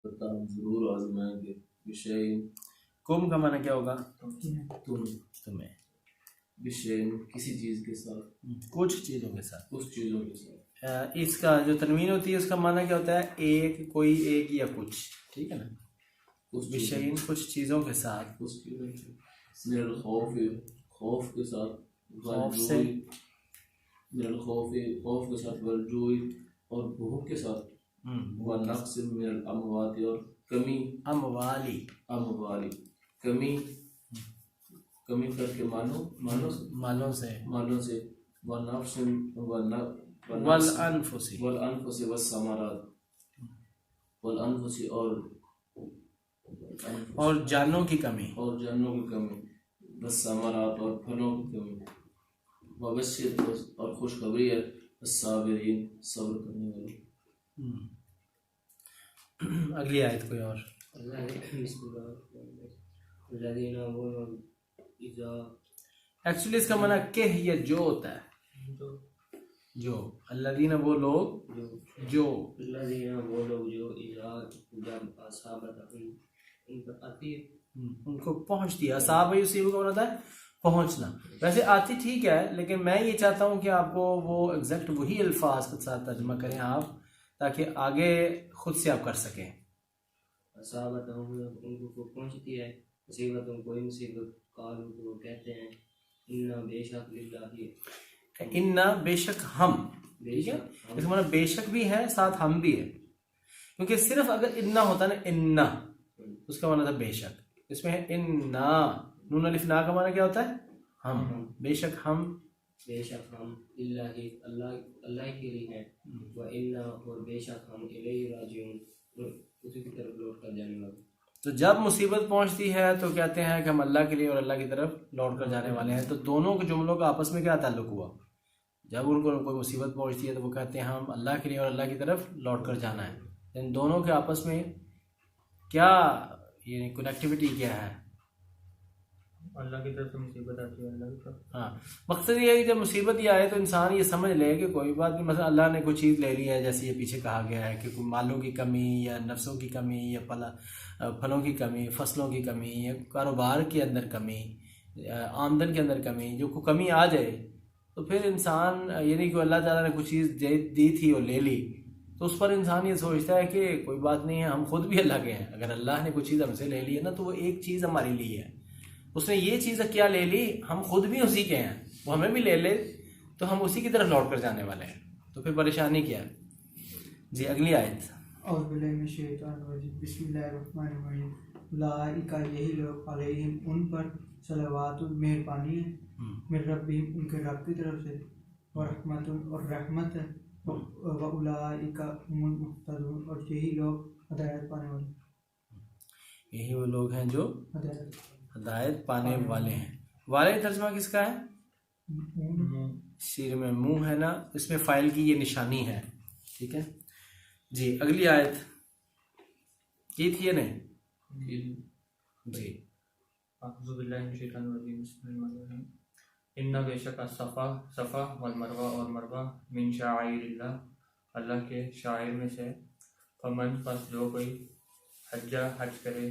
آپ ضرور آزمائیں گے بشیء، کم کا معنی کیا ہوگا؟ تمہیں بشیء کسی چیز کے ساتھ، کچھ چیزوں کے ساتھ، کچھ چیزوں کے ساتھ. اس کا جو تنوین ہوتی ہے اس کا معنی کیا ہوتا ہے؟ ایک، کوئی ایک یا کچھ، ٹھیک ہے نا. بشیء کچھ چیزوں کے ساتھ، کچھ چیزوں کے ساتھ. من الخوف خوف کے ساتھ، خوف سے، من الخوف خوف کے ساتھ، والجوع اور بھوک کے ساتھ، ونقص من الاموات اور کمی، اموالی کمی کر کے مالوں سے، ونفس والانفس والثمرات، والانفس اور جانوں کی کمی، والثمرات اور پھلوں کی کمی. وبشر اور خوشخبری ہے الصابرین صبر کرنے والے. اگلی آیت کوئی اور. ایکچولی اس کا معنی کہ یا جو ہوتا ہے، جو الذین وہ لوگ جو ان کو پہنچتی ہے. اصحاب یصیب کا مطلب ہے پہنچنا. ویسے آتی ٹھیک ہے، لیکن میں یہ چاہتا ہوں کہ آپ کو وہ ایگزیکٹ وہی الفاظ کے ساتھ ترجمہ کریں آپ، تاکہ آگے خود سے آپ کر سکیں. اصابت ان کو پہنچتی ہے، مصیبت کوئی مصیبت، قالوا تو وہ کہتے ہیں انا بے شک للہ، انا بے شک ہم، ٹھیک ہے. اس کا مطلب بے شک بھی ہے ساتھ ہم بھی ہے، کیونکہ صرف اگر انا ہوتا نا انا، اس کا معنی تھا بے شک. اس میں ہے انا، نون الف نا کا معنی کیا ہوتا ہے؟ ہم. بے شک ہم اللہ کے لیے ہے، وَإِنَّا اور بے شک ہم الیہ راجعون اسی کی طرف لوٹ کر جانے والے. تو جب مصیبت پہنچتی ہے تو کہتے ہیں کہ ہم اللہ کے لیے اور اللہ کی طرف لوٹ کر جانے والے ہیں. تو دونوں کے جملوں کا آپس میں کیا تعلق ہوا؟ جب ان کو کوئی مصیبت پہنچتی ہے تو وہ کہتے ہیں ہم اللہ کے لیے اور اللہ کی طرف لوٹ کر جانا ہے. ان دونوں کے آپس میں کیا یعنی کنیکٹیوٹی کیا ہے؟ اللہ کی طرف سے مصیبت آتی ہے، اللہ کی طرف. ہاں، مقصد یہ ہے کہ جب مصیبت یہ آئے تو انسان یہ سمجھ لے کہ کوئی بات نہیں. مثلا اللہ نے کوئی چیز لے لی ہے، جیسے یہ پیچھے کہا گیا ہے کہ کوئی مالوں کی کمی یا نفسوں کی کمی یا پھلوں کی کمی، فصلوں کی کمی یا کاروبار کے اندر کمی، آمدن کے اندر کمی، جو کوئی کمی آ جائے تو پھر انسان یعنی کہ اللہ تعالیٰ نے کوئی چیز دی تھی اور لے لی تو اس پر انسان یہ سوچتا ہے کہ کوئی بات نہیں ہے، ہم خود بھی اللہ کے ہیں. اگر اللہ نے کوئی چیز ہم سے لے لی ہے نا تو وہ ایک چیز ہمارے لیے ہے. اس نے یہ چیز کیا لے لی، ہم خود بھی اسی کے ہیں، وہ ہمیں بھی لے لے تو ہم اسی کی طرف لوٹ کر جانے والے ہیں. تو پھر پریشانی کیا ہے؟ جی اگلی آیت. اعوذ باللہ من الشیطان الرجیم، بسم اللہ الرحمن الرحیم. اولئک یہی لوگ علیہم ان پر صلوات مہربانی ہے، من ربہم ان کے رب کی طرف سے، ورحمت اور رحمت ہے، واولئک هم المهتدون اور یہی لوگ ہدایت پانے والے. یہی وہ لوگ ہیں جو ہدایت پانے والے ہیں. والے ترجمہ کس کا ہے؟ سیر میں منہ ہے نا، اس میں فاعل کی یہ نشانی ہے. ٹھیک ہے جی اگلی آیت کی تھی نہیں جی. اعوذ باللہ من الشیطان الرجیم، بسم اللہ الرحمن الرحیم. ان بے شک صفا والمروہ اور مروہ من شعائر اللہ، اللہ کے شاعر میں سے. فمن پس جو کوئی حج کرے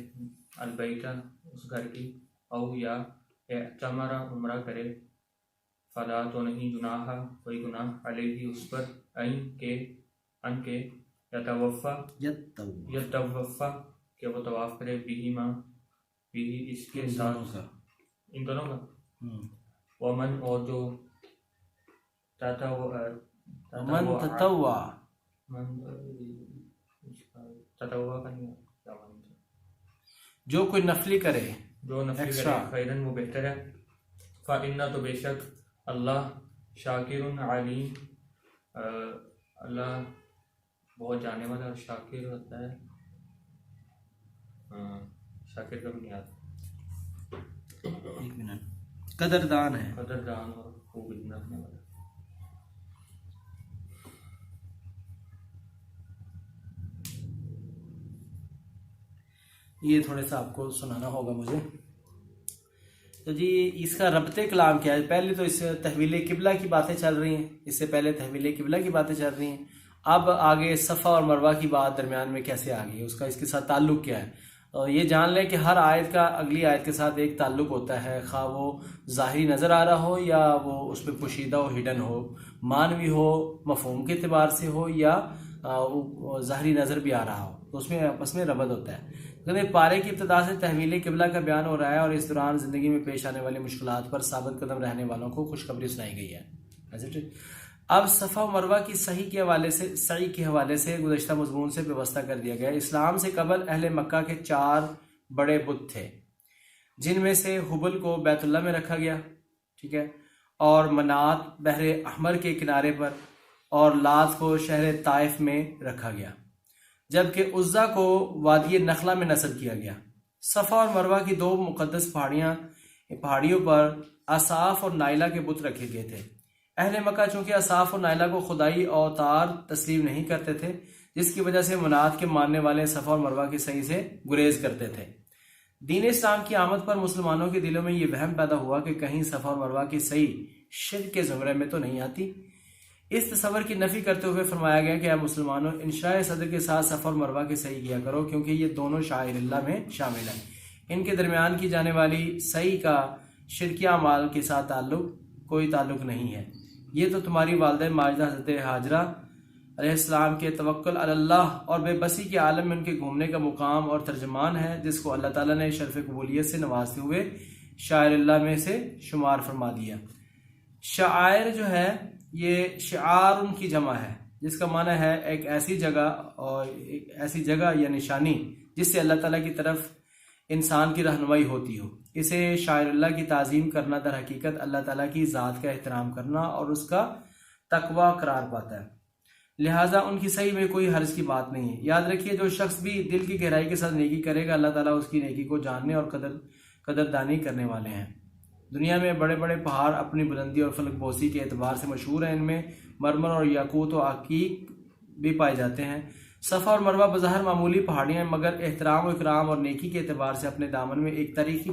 البیتہ اس گھر کی، او یا اعتمر عمرہ کرے، فلا تو نہیں جناح کوئی گناہ علیہ اس پر، ان کے یتوفا کہ وہ طواف کرے بہما بھی اس کے ساتھ، ان دونوں کا. ومن اور جو تطوع کا نہیں، جو کوئی نفلی کرے، جو نفلی کرے، خیرن وہ بہتر ہے. فإنہ تو بے شک اللہ شاکر علیم، اللہ بہت جانے والا اور شاکر ہوتا ہے. شاکر کا بھی نہیں آتا، ایک منٹ، قدردان ہے، قدردان اور خوب علم رکھنے والا. یہ تھوڑا سا آپ کو سنانا ہوگا مجھے. تو جی اس کا ربط کلام کیا ہے؟ پہلے تو اس تحویل قبلہ کی باتیں چل رہی ہیں، اس سے پہلے تحویل قبلہ کی باتیں چل رہی ہیں. اب آگے صفا اور مروہ کی بات درمیان میں کیسے آ گئی، اس کا اس کے ساتھ تعلق کیا ہے، اور یہ جان لیں کہ ہر آیت کا اگلی آیت کے ساتھ ایک تعلق ہوتا ہے، خواہ وہ ظاہری نظر آ رہا ہو یا وہ اس میں پوشیدہ ہو، ہڈن ہو، معنوی ہو، مفہوم کے اعتبار سے ہو، یا ظاہری نظر بھی آ رہا ہو، تو اس میں آپس میں ربط ہوتا ہے۔ لیکن پارے کی ابتدا سے تحویل قبلہ کا بیان ہو رہا ہے، اور اس دوران زندگی میں پیش آنے والی مشکلات پر ثابت قدم رہنے والوں کو خوشخبری سنائی گئی ہے۔ اب صفا و مروہ کی سعی کے حوالے سے گزشتہ مضمون سے وابستہ کر دیا گیا۔ اسلام سے قبل اہل مکہ کے 4 بڑے بت تھے، جن میں سے حبل کو بیت اللہ میں رکھا گیا، ٹھیک ہے، اور منات بحر احمر کے کنارے پر، اور لات کو شہر طائف میں رکھا گیا، جبکہ عزا کو وادی نخلا میں نصب کیا گیا۔ صفا اور مروہ کی 2 مقدس پہاڑیوں پر اصاف اور نائلہ کے بت رکھے گئے تھے۔ اہل مکہ چونکہ اصاف اور نائلہ کو خدائی اوتار تسلیم نہیں کرتے تھے، جس کی وجہ سے منات کے ماننے والے صفا اور مروہ کی صحیح سے گریز کرتے تھے۔ دین اسلام کی آمد پر مسلمانوں کے دلوں میں یہ وہم پیدا ہوا کہ کہیں صفا اور مروہ کی صحیح شرک کے زمرے میں تو نہیں آتی۔ اس تصور کی نفی کرتے ہوئے فرمایا گیا کہ اے مسلمانوں، انشاء صدر کے ساتھ صفا اور مروہ کی صحیح کیا کرو، کیونکہ یہ دونوں شعائر اللہ میں شامل ہیں۔ ان کے درمیان کی جانے والی صحیح کا شرکیہ اعمال کے ساتھ کوئی تعلق نہیں ہے۔ یہ تو تمہاری والدہ ماجدہ حضرت ہاجرہ علیہ السلام کے توکل علی اللہ اور بے بسی کے عالم میں ان کے گھومنے کا مقام اور ترجمان ہے، جس کو اللہ تعالیٰ نے شرف قبولیت سے نوازتے ہوئے شاعر اللہ میں سے شمار فرما دیا۔ شاعر جو ہے یہ شعار ان کی جمع ہے، جس کا معنی ہے ایک ایسی جگہ یا نشانی جس سے اللہ تعالیٰ کی طرف انسان کی رہنمائی ہوتی ہو۔ اسے شاعر اللہ کی تعظیم کرنا در حقیقت اللہ تعالیٰ کی ذات کا احترام کرنا اور اس کا تقوی قرار پاتا ہے، لہٰذا ان کی صحیح میں کوئی حرج کی بات نہیں ہے۔ یاد رکھیے، جو شخص بھی دل کی گہرائی کے ساتھ نیکی کرے گا، اللہ تعالیٰ اس کی نیکی کو جاننے اور قدردانی کرنے والے ہیں۔ دنیا میں بڑے بڑے پہاڑ اپنی بلندی اور فلک بوسی کے اعتبار سے مشہور ہیں، ان میں مرمر اور یاقوت و عقیق بھی پائے جاتے ہیں۔ صفا اور مروہ بظاہر معمولی پہاڑیاں ہیں، مگر احترام و اکرام اور نیکی کے اعتبار سے اپنے دامن میں ایک تاریخی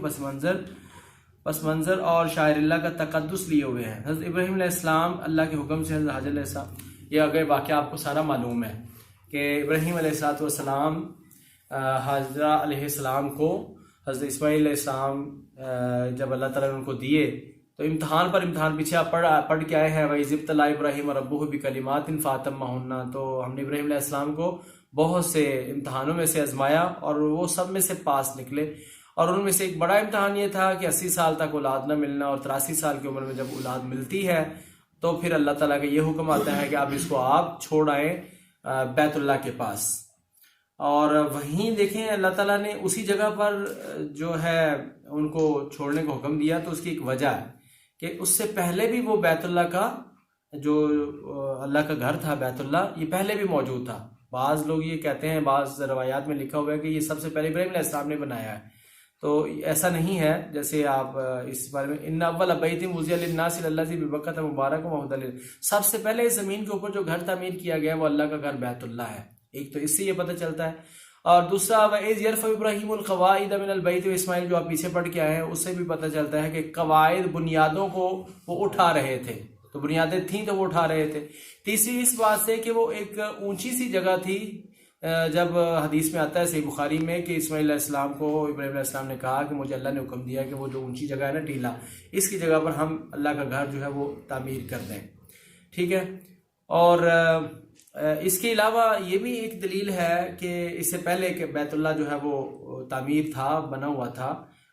پس منظر اور شاعر اللہ کا تقدس لیے ہوئے ہیں۔ حضرت ابراہیم علیہ السلام اللہ کے حکم سے حضرت حاجر علیہ السلام، یہ آگے واقعہ آپ کو سارا معلوم ہے کہ ابراہیم علیہ السلام حاجرہ علیہ السلام کو حضرت اسماعیل علیہ السلام جب اللہ تعالیٰ نے ان کو دیے تو امتحان پر امتحان پیچھے آپ پڑھ کے آئے ہیں، وَإِذِ ابْتَلَىٰ إِبْرَاهِيمَ رَبُّهُ بِكَلِمَاتٍ فَأَتَمَّهُنَّ، تو ہم نے ابراہیم علیہ السلام کو بہت سے امتحانوں میں سے آزمایا اور وہ سب میں سے پاس نکلے، اور ان میں سے ایک بڑا امتحان یہ تھا کہ 80 سال تک اولاد نہ ملنا، اور 83 سال کی عمر میں جب اولاد ملتی ہے تو پھر اللہ تعالیٰ کا یہ حکم آتا ہے کہ اب اس کو آپ چھوڑ آئیں بیت اللہ کے پاس۔ اور وہیں دیکھیں اللہ تعالیٰ نے اسی جگہ پر جو ہے ان کو چھوڑنے کا حکم دیا، تو اس کی ایک وجہ ہے کہ اس سے پہلے بھی وہ بیت اللہ کا جو اللہ کا گھر تھا، بیت اللہ، یہ پہلے بھی موجود تھا۔ بعض لوگ یہ کہتے ہیں، بعض روایات میں لکھا ہوا ہے کہ یہ سب سے پہلے ابراہیم علیہ السلام نے بنایا ہے، تو ایسا نہیں ہے۔ جیسے آپ اس بارے میں ان اول بیت وضع للناس الذی ببکۃ مبارک وہدی للناس، سب سے پہلے اس زمین کے اوپر جو گھر تعمیر کیا گیا وہ اللہ کا گھر بیت اللہ ہے۔ ایک تو اس سے یہ پتہ چلتا ہے، اور دوسرا وَإِذْ يَرْفَعُ إِبْرَاهِيمُ الْقَوَاعِدَ مِنَ الْبَيْتِ وَإِسماعیل جو آپ پیچھے پڑھ کے آئے ہیں، اس سے بھی پتہ چلتا ہے کہ قواعد بنیادوں کو وہ اٹھا رہے تھے، تو بنیادیں تھیں تو وہ اٹھا رہے تھے۔ تیسری اس بات سے کہ وہ ایک اونچی سی جگہ تھی، جب حدیث میں آتا ہے صحیح بخاری میں کہ اسماعیل علیہ السلام کو ابراہیم علیہ السلام نے کہا کہ مجھے اللہ نے حکم دیا کہ وہ جو اونچی جگہ ہے نا، ٹیلا، اس کی جگہ پر ہم اللہ کا گھر جو ہے وہ تعمیر کر دیں، ٹھیک ہے۔ اور اس کے علاوہ یہ بھی ایک دلیل ہے کہ اس سے پہلے کہ بیت اللہ جو ہے وہ تعمیر تھا، بنا ہوا تھا،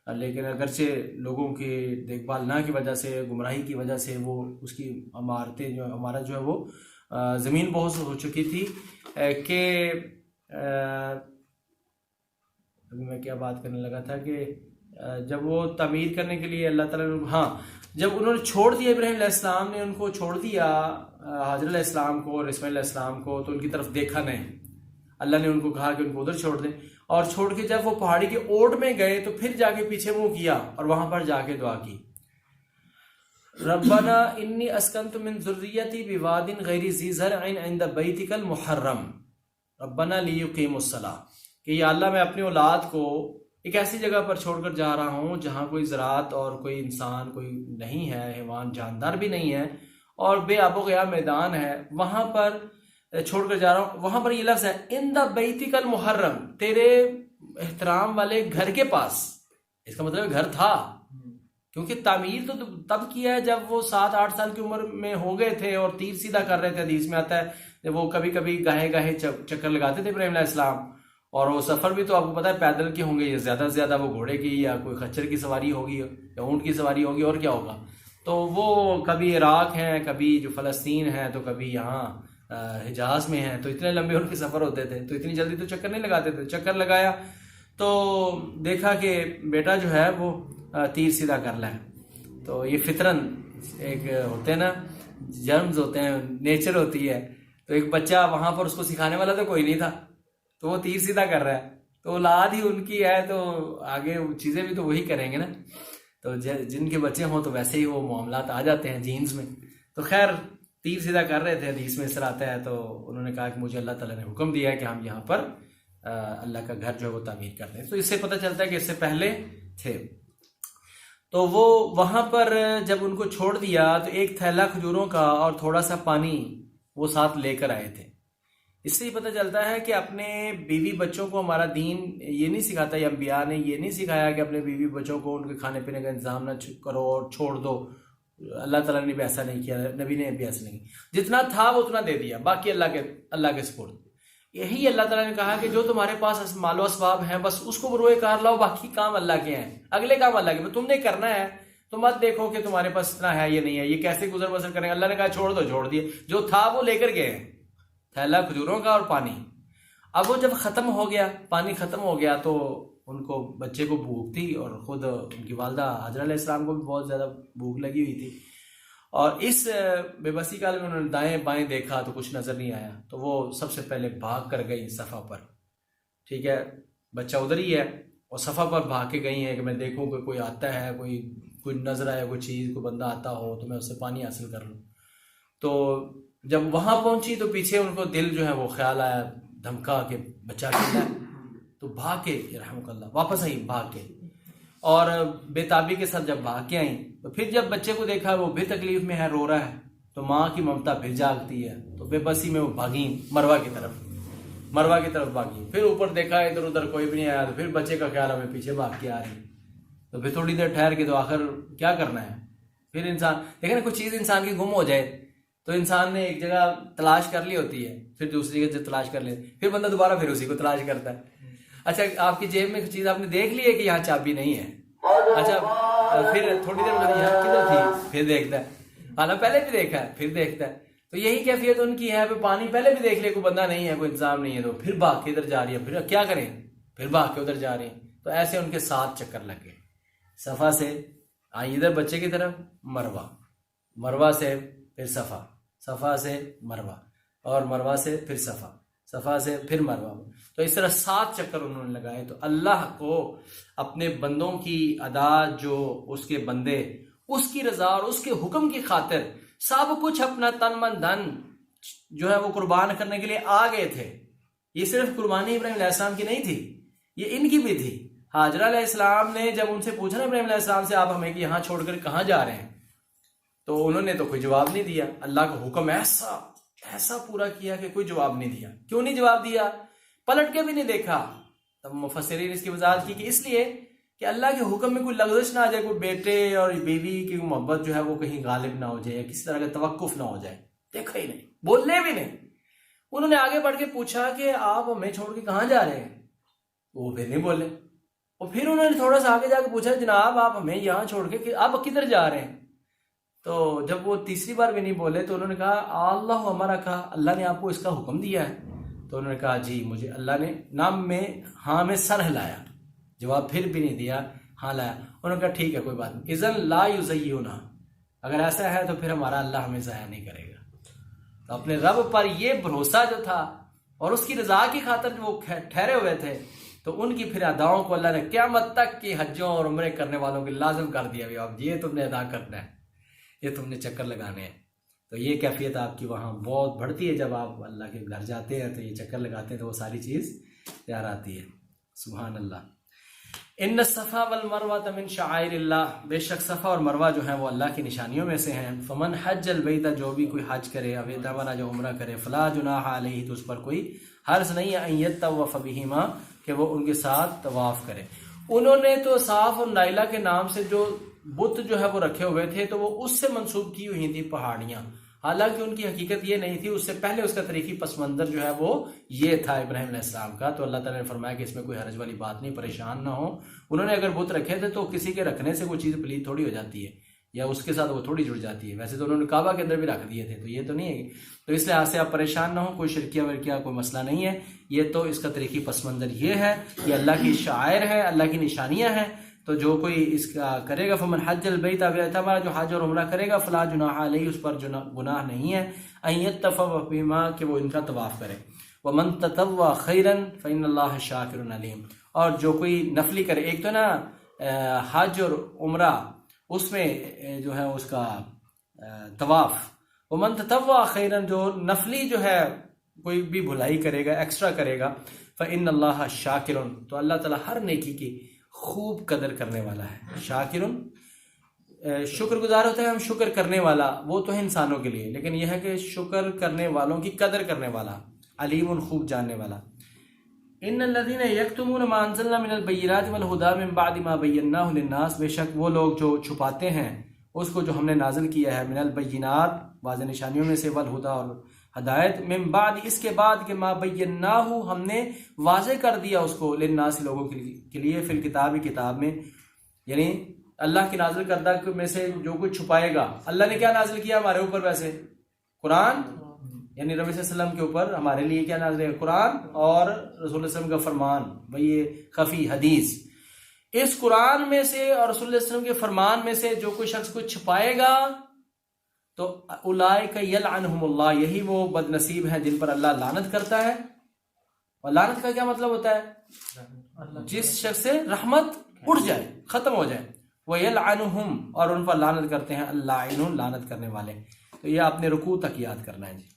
لیکن اگرچہ لوگوں کی دیکھ بھال نہ کی وجہ سے، گمراہی کی وجہ سے، وہ اس کی عمارت جو ہے وہ زمین بہت ہو چکی تھی کہ ابھی میں کیا بات کرنے لگا تھا کہ جب وہ تعمیر کرنے کے لیے اللہ تعالیٰ نے، جب انہوں نے چھوڑ دیا، ابراہیم علیہ السلام نے ان کو چھوڑ دیا، حاجر علیہ السلام کو اور اسماعیل علیہ السلام کو، تو ان کی طرف دیکھا نہیں۔ اللہ نے ان کو کہا کہ ان کو ادھر چھوڑ دیں، اور چھوڑ کے جب وہ پہاڑی کے اوٹ میں گئے تو پھر جا کے پیچھے منہ کیا اور وہاں پر جا کے دعا کی، ربنا انی اسکنت من ذریتی بواد غیر ذی زرع عند بیتک المحرم ربنا لیقیموا الصلاۃ، کہ یا اللہ میں اپنی اولاد کو ایک ایسی جگہ پر چھوڑ کر جا رہا ہوں جہاں کوئی زراعت اور کوئی انسان کوئی نہیں ہے، حیوان جاندار بھی نہیں ہے، اور بے آب و گیا میدان ہے، وہاں پر چھوڑ کر جا رہا ہوں، وہاں پر یہ لفظ ہے ان دا بیتک المحرم، تیرے احترام والے گھر کے پاس، اس کا مطلب گھر تھا، کیونکہ تعمیر تو تب کیا ہے جب وہ 7-8 سال کی عمر میں ہو گئے تھے اور تیر سیدھا کر رہے تھے. حدیث میں آتا ہے وہ کبھی کبھی گاہے گاہے چکر لگاتے تھے ابراہیم علیہ السلام، اور وہ سفر بھی تو آپ کو پتا ہے پیدل کے ہوں گے، زیادہ سے زیادہ وہ گھوڑے کی یا کوئی خچر کی سواری ہوگی یا اونٹ کی سواری ہوگی، اور کیا ہوگا. تو وہ کبھی عراق ہیں، کبھی جو فلسطین ہے، تو کبھی یہاں حجاز میں ہیں، تو اتنے لمبے ان کے سفر ہوتے تھے، تو اتنی جلدی تو چکر نہیں لگاتے تھے. چکر لگایا تو دیکھا کہ بیٹا جو ہے وہ تیر سیدھا کر لیں. تو یہ فطرن ایک ہوتے ہیں نا، جرمز ہوتے ہیں، نیچر ہوتی ہے. تو ایک بچہ وہاں پر اس کو سکھانے والا تو کوئی نہیں تھا، تو وہ تیر سیدھا کر رہا ہے، تو اولاد ہی ان کی ہے، تو آگے چیزیں بھی تو وہی کریں گے نا. تو جن کے بچے ہوں تو ویسے ہی وہ معاملات آ جاتے ہیں جینز میں. تو خیر تیر سیدھا کر رہے تھے، حدیث میں اس طرح آتا ہے. تو انہوں نے کہا کہ مجھے اللہ تعالیٰ نے حکم دیا ہے کہ ہم یہاں پر اللہ کا گھر جو ہے وہ تعمیر کر دیں. تو اس سے پتہ چلتا ہے کہ اس سے پہلے تھے. تو وہ وہاں پر جب ان کو چھوڑ دیا تو ایک تھیلا کھجوروں کا اور تھوڑا سا پانی وہ ساتھ لے کر آئے تھے. اس سے ہی پتہ چلتا ہے کہ اپنے بیوی بچوں کو ہمارا دین یہ نہیں سکھاتا، یا انبیاء نے یہ نہیں سکھایا کہ اپنے بیوی بچوں کو ان کے کھانے پینے کا انتظام نہ کرو اور چھوڑ دو. اللہ تعالیٰ نے بھی ایسا نہیں کیا، نبی نے بھی ایسا نہیں کیا. جتنا تھا وہ اتنا دے دیا، باقی اللہ کے سپرد. یہی اللہ تعالیٰ نے کہا کہ جو تمہارے پاس مال و اسباب ہیں بس اس کو بروئے کار لاؤ، باقی کام اللہ کے ہیں، اگلے کام اللہ کے، تم نے کرنا ہے. تو مت دیکھو کہ تمہارے پاس اتنا ہے یہ نہیں ہے، یہ کیسے گزر بسر کریں. اللہ نے کہا چھوڑ دو، چھوڑ دیے. جو تھا وہ لے کر گئے، تھیلا کھجوروں کا اور پانی. اب وہ جب ختم ہو گیا، پانی ختم ہو گیا، تو ان کو بچے کو بھوک تھی، اور خود ان کی والدہ حاجرہ علیہ السلام کو بھی بہت زیادہ بھوک لگی ہوئی تھی. اور اس بے بسی کال میں انہوں نے دائیں بائیں دیکھا تو کچھ نظر نہیں آیا. تو وہ سب سے پہلے بھاگ کر گئی صفا پر. ٹھیک ہے، بچہ ادھر ہی ہے، اور صفا پر بھاگ کے گئی ہیں کہ میں دیکھوں کہ کوئی آتا ہے، کوئی نظر آیا، کوئی چیز، کوئی بندہ آتا ہو تو میں اس سے پانی حاصل کر لوں. تو جب وہاں پہنچی تو پیچھے ان کو دل جو ہے وہ خیال آیا، دھمکا کہ بچہ کھیلا ہے. تو بھاگ کے رحمک اللہ واپس آئی، بھاگ کے. اور بے تابی کے ساتھ جب بھاگ کے آئیں تو پھر جب بچے کو دیکھا وہ بھی تکلیف میں ہے، رو رہا ہے، تو ماں کی ممتا پھر جاگتی ہے. تو بے بسی میں وہ بھاگیں مروہ کی طرف بھاگیں. پھر اوپر دیکھا ادھر ادھر کوئی بھی نہیں آیا، تو پھر بچے کا خیال ہمیں پیچھے بھاگ کے آ رہی. تو پھر تھوڑی دیر ٹھہر کے تو آخر کیا کرنا ہے. پھر انسان دیکھیں نا، کوئی چیز انسان کی گم ہو جائے تو انسان نے ایک جگہ تلاش کر لی ہوتی ہے، پھر دوسری جگہ تلاش کر لی، پھر بندہ دوبارہ پھر اسی کو تلاش کرتا ہے. اچھا آپ کی جیب میں چیز آپ نے دیکھ لی ہے کہ یہاں چابی نہیں ہے، اچھا پھر تھوڑی دیر بعد یہاں کدھر تھی، پھر دیکھتا ہے، حالانکہ پہلے بھی دیکھا ہے، پھر دیکھتا ہے. تو یہی کیفیت ان کی ہے، پانی پہلے بھی دیکھ لے، کوئی بندہ نہیں ہے، کوئی انتظام نہیں ہے، تو پھر بھاگ کے ادھر جا رہی ہے، پھر کیا کریں، پھر بھاگ کے ادھر جا رہی ہیں. تو ایسے ان کے 7 چکر لگ گئے. صفا سے آئی ادھر بچے کی طرف، مروہ سے پھر صفا سے مروہ، اور مروہ سے پھر صفا سے پھر مروہ. تو اس طرح 7 چکر انہوں نے لگائے. تو اللہ کو اپنے بندوں کی ادا، جو اس کے بندے اس کی رضا اور اس کے حکم کی خاطر سب کچھ اپنا تن من دھن جو ہے وہ قربان کرنے کے لیے آ گئے تھے. یہ صرف قربانی ابراہیم علیہ السلام کی نہیں تھی، یہ ان کی بھی تھی. حاجرہ علیہ السلام نے جب ان سے پوچھا نا ابراہیم علیہ السلام سے، آپ ہمیں یہاں چھوڑ کر کہاں جا رہے ہیں، تو انہوں نے تو کوئی جواب نہیں دیا. اللہ کا حکم ایسا پورا کیا کہ کوئی جواب نہیں دیا. کیوں نہیں جواب دیا؟ پلٹ کے بھی نہیں دیکھا. تب مفسرین اس کی وضاحت کی کہ اس لیے کہ اللہ کے حکم میں کوئی لغزش نہ آ جائے، کوئی بیٹے اور بیوی کی محبت جو ہے وہ کہیں غالب نہ ہو جائے، یا کسی طرح کا توقف نہ ہو جائے. دیکھا ہی نہیں، بولنے بھی نہیں. انہوں نے آگے بڑھ کے پوچھا کہ آپ ہمیں چھوڑ کے کہاں جا رہے ہیں، وہ پھر نہیں بولے. اور پھر انہوں نے تھوڑا سا آگے جا کے پوچھا، جناب آپ ہمیں یہاں چھوڑ کے کہ آپ کدھر جا رہے ہیں. تو جب وہ تیسری بار بھی نہیں بولے تو انہوں نے کہا اللہ ہمارا، کہا اللہ نے آپ کو اس کا حکم دیا ہے. تو انہوں نے کہا جی مجھے اللہ نے، نام میں ہاں میں سر ہلایا، جواب پھر بھی نہیں دیا، ہاں لایا. انہوں نے کہا ٹھیک ہے کوئی بات نہیں، اذن لا یضیعنا، اگر ایسا ہے تو پھر ہمارا اللہ ہمیں ضائع نہیں کرے گا. تو اپنے رب پر یہ بھروسہ جو تھا اور اس کی رضا کی خاطر جو وہ ٹھہرے ہوئے تھے، تو ان کی پھر اداؤں کو اللہ نے قیامت تک کی حجوں اور عمرے کرنے والوں کے لازم کر دیا. اب یہ تم نے ادا کرنا ہے، یہ تم نے چکر لگانے ہیں. تو یہ کیفیت آپ کی وہاں بہت بڑھتی ہے. جب آپ اللہ کے گھر جاتے ہیں تو یہ چکر لگاتے ہیں تو وہ ساری چیز تیار آتی ہے. سبحان اللہ. ان الصفا والمروہ من شعائر اللہ، بے شک صفا اور مروہ جو ہیں وہ اللہ کی نشانیوں میں سے ہیں. فمن حج البیت، جو بھی کوئی حج کرے، او اعتمر، جو عمرہ کرے، فلا جناح علیہ، تو اس پر کوئی حرج نہیں ہے، ان یطوف بہما، کہ وہ ان کے ساتھ طواف کرے. انہوں نے تو صاف اور نائلہ کے نام سے جو بت جو ہے وہ رکھے ہوئے تھے، تو وہ اس سے منسوب کی ہوئی تھی پہاڑیاں، حالانکہ ان کی حقیقت یہ نہیں تھی. اس سے پہلے اس کا تاریخی پس منظر جو ہے وہ یہ تھا ابراہیم علیہ السلام کا. تو اللہ تعالیٰ نے فرمایا کہ اس میں کوئی حرج والی بات نہیں، پریشان نہ ہو. انہوں نے اگر بت رکھے تھے تو کسی کے رکھنے سے کوئی چیز پلید تھوڑی ہو جاتی ہے، یا اس کے ساتھ وہ تھوڑی جڑ جاتی ہے. ویسے تو انہوں نے کعبہ کے اندر بھی رکھ دیے تھے، تو یہ تو نہیں ہے. تو اس لحاظ سے آپ پریشان نہ ہو، کوئی شرکیہ ورکیہ کوئی مسئلہ نہیں ہے. یہ تو اس کا تاریخی پس منظر یہ ہے، یہ اللہ کی شعائر ہے، اللہ کی نشانیاں ہیں. تو جو کوئی اس کا کرے گا، فمن حج البیت او اعتمر، جو حج اور عمرہ کرے گا، فلا جناح علیہ، اس پر گناہ نہیں ہے، ان یطوف بہما، کہ وہ ان کا طواف کرے. ومن تطوع خیرا فإن اللہ شاکر علیم. اور جو کوئی نفلی کرے، ایک تو نا حج اور عمرہ اس میں جو ہے اس کا طواف، ومن تطوع خیرا، جو نفلی جو ہے کوئی بھی بھلائی کرے گا، ایکسٹرا کرے گا، فإن اللہ شاکر، تو اللہ تعالیٰ ہر نیکی کی خوب قدر کرنے والا ہے. شاکرن، شکر گزار ہوتا ہے ہم، شکر کرنے والا وہ تو ہے انسانوں کے لیے، لیکن یہ ہے کہ شکر کرنے والوں کی قدر کرنے والا. علیم، خوب جاننے والا. ان الذين يكتمون ما انزلنا من البينات والهدى من بعد ما بيناه للناس، بے شک وہ لوگ جو چھپاتے ہیں اس کو جو ہم نے نازل کیا ہے، من البینات، واضح نشانیوں میں سے، والہدى، اور ہدایت، من بعد، اس کے بعد کہ ما بیناہ، ہم نے واضح کر دیا اس کو، للناس، لوگوں کے لیے، فی الکتاب، کتاب میں. یعنی اللہ کی نازل کردہ میں سے جو کچھ چھپائے گا. اللہ نے کیا نازل کیا ہمارے اوپر؟ ویسے قرآن، یعنی نبی صلی اللہ علیہ وسلم کے اوپر ہمارے لیے کیا نازل ہے؟ قرآن، اور رسول اللہ صلی اللہ علیہ وسلم کا فرمان، وہی خفی حدیث. اس قرآن میں سے اور رسول اللہ علیہ وسلم کے فرمان میں سے جو کوئی شخص کو چھپائے گا تو اولئک یلعنہم اللہ، یہی وہ بد نصیب ہیں جن پر اللہ لعنت کرتا ہے. اور لعنت کا کیا مطلب ہوتا ہے؟ جس شخص سے رحمت اٹھ جائے، ختم ہو جائے. وہ یلعنہم، اور ان پر لعنت کرتے ہیں اللاعنون، لعنت کرنے والے. تو یہ آپ نے رکوع تک یاد کرنا ہے جی.